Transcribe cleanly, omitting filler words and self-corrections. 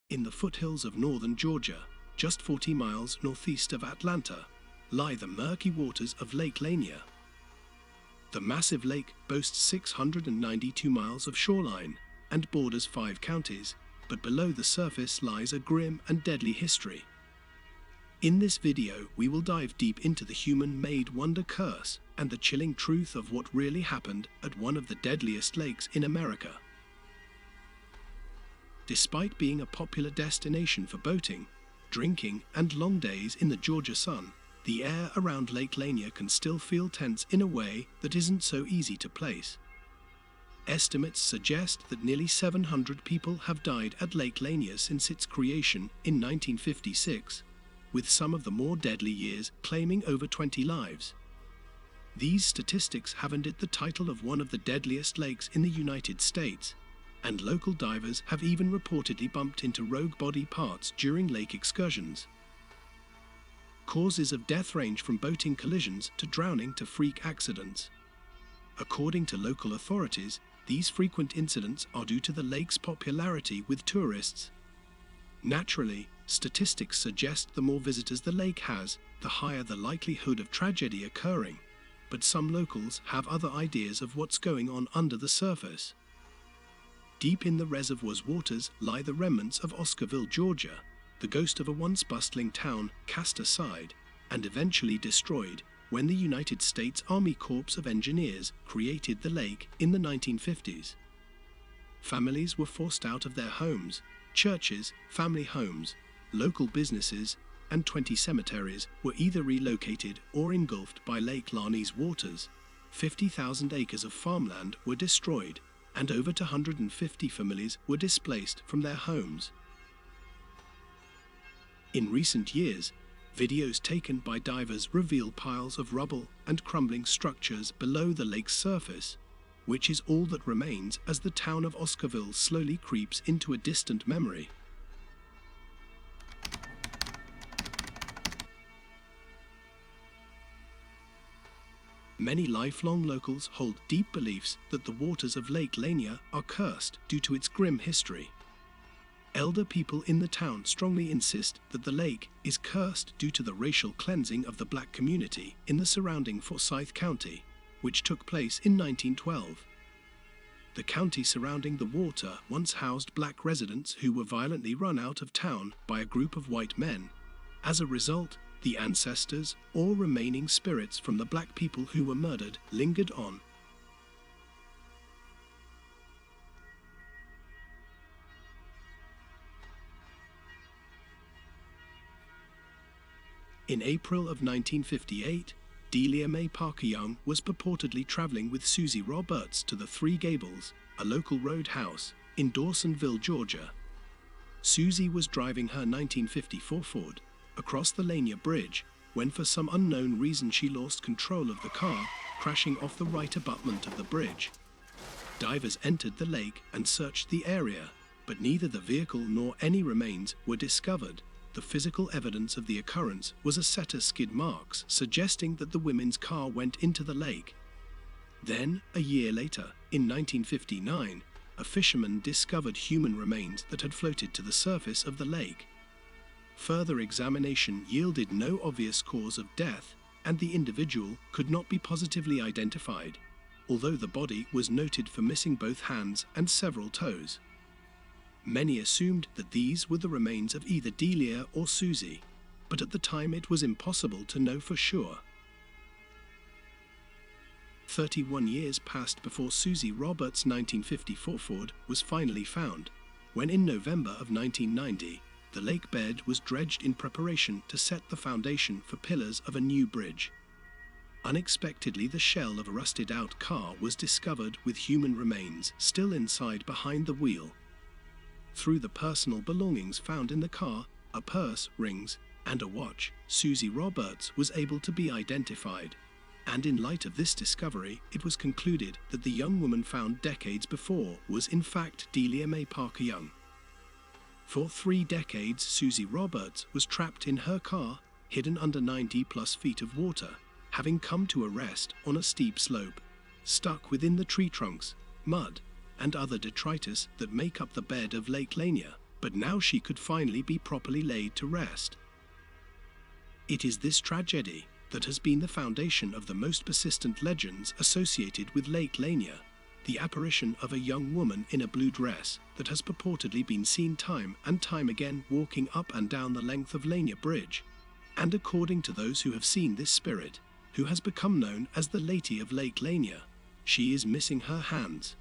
In the foothills of northern Georgia, just 40 miles northeast of Atlanta, lie the murky waters of Lake Lanier. The massive lake boasts 692 miles of shoreline and borders 5 counties, but below the surface lies a grim and deadly history. In this video, we will dive deep into the human-made wonder curse and the chilling truth of what really happened at one of the deadliest lakes in America. Despite being a popular destination for boating, drinking, and long days in the Georgia sun, the air around Lake Lanier can still feel tense in a way that isn't so easy to place. Estimates suggest that nearly 700 people have died at Lake Lanier since its creation in 1956, with some of the more deadly years claiming over 20 lives. These statistics have earned it the title of one of the deadliest lakes in the United States, and local divers have even reportedly bumped into rogue body parts during lake excursions. Causes of death range from boating collisions to drowning to freak accidents. According to local authorities, these frequent incidents are due to the lake's popularity with tourists. Naturally, statistics suggest the more visitors the lake has, the higher the likelihood of tragedy occurring, but some locals have other ideas of what's going on under the surface. Deep in the reservoir's waters lie the remnants of Oscarville, Georgia, the ghost of a once bustling town cast aside and eventually destroyed when the United States Army Corps of Engineers created the lake in the 1950s. Families were forced out of their homes, churches, family homes, local businesses, and 20 cemeteries were either relocated or engulfed by Lake Lanier's waters. 50,000 acres of farmland were destroyed, and over 250 families were displaced from their homes. In recent years, videos taken by divers reveal piles of rubble and crumbling structures below the lake's surface, which is all that remains as the town of Oscarville slowly creeps into a distant memory. Many lifelong locals hold deep beliefs that the waters of Lake Lanier are cursed due to its grim history. Elder people in the town strongly insist that the lake is cursed due to the racial cleansing of the black community in the surrounding Forsyth County, which took place in 1912. The county surrounding the water once housed black residents who were violently run out of town by a group of white men. As a result, the ancestors or remaining spirits from the black people who were murdered lingered on. In April of 1958, Delia Mae Parker Young was purportedly traveling with Susie Roberts to the Three Gables, a local roadhouse in Dawsonville, Georgia. Susie was driving her 1954 Ford across the Lanier Bridge when for some unknown reason she lost control of the car, crashing off the right abutment of the bridge. Divers entered the lake and searched the area, but neither the vehicle nor any remains were discovered. The physical evidence of the occurrence was a set of skid marks suggesting that the women's car went into the lake. Then, a year later, in 1959, a fisherman discovered human remains that had floated to the surface of the lake. Further examination yielded no obvious cause of death, and the individual could not be positively identified, although the body was noted for missing both hands and several toes. Many assumed that these were the remains of either Delia or Susie, but at the time it was impossible to know for sure. 31 years passed before Susie Roberts' 1954 Ford was finally found, when in November of 1990, the lake bed was dredged in preparation to set the foundation for pillars of a new bridge. Unexpectedly, the shell of a rusted-out car was discovered with human remains still inside behind the wheel. Through the personal belongings found in the car, a purse, rings, and a watch, Susie Roberts was able to be identified. And in light of this discovery, it was concluded that the young woman found decades before was in fact Delia Mae Parker Young. For 3 decades, Susie Roberts was trapped in her car, hidden under 90+ feet of water, having come to a rest on a steep slope, stuck within the tree trunks, mud, and other detritus that make up the bed of Lake Lanier. but now she could finally be properly laid to rest. It is this tragedy that has been the foundation of the most persistent legends associated with Lake Lanier, the apparition of a young woman in a blue dress that has purportedly been seen time and time again walking up and down the length of Lanier Bridge. And according to those who have seen this spirit, who has become known as the Lady of Lake Lanier, she is missing her hands,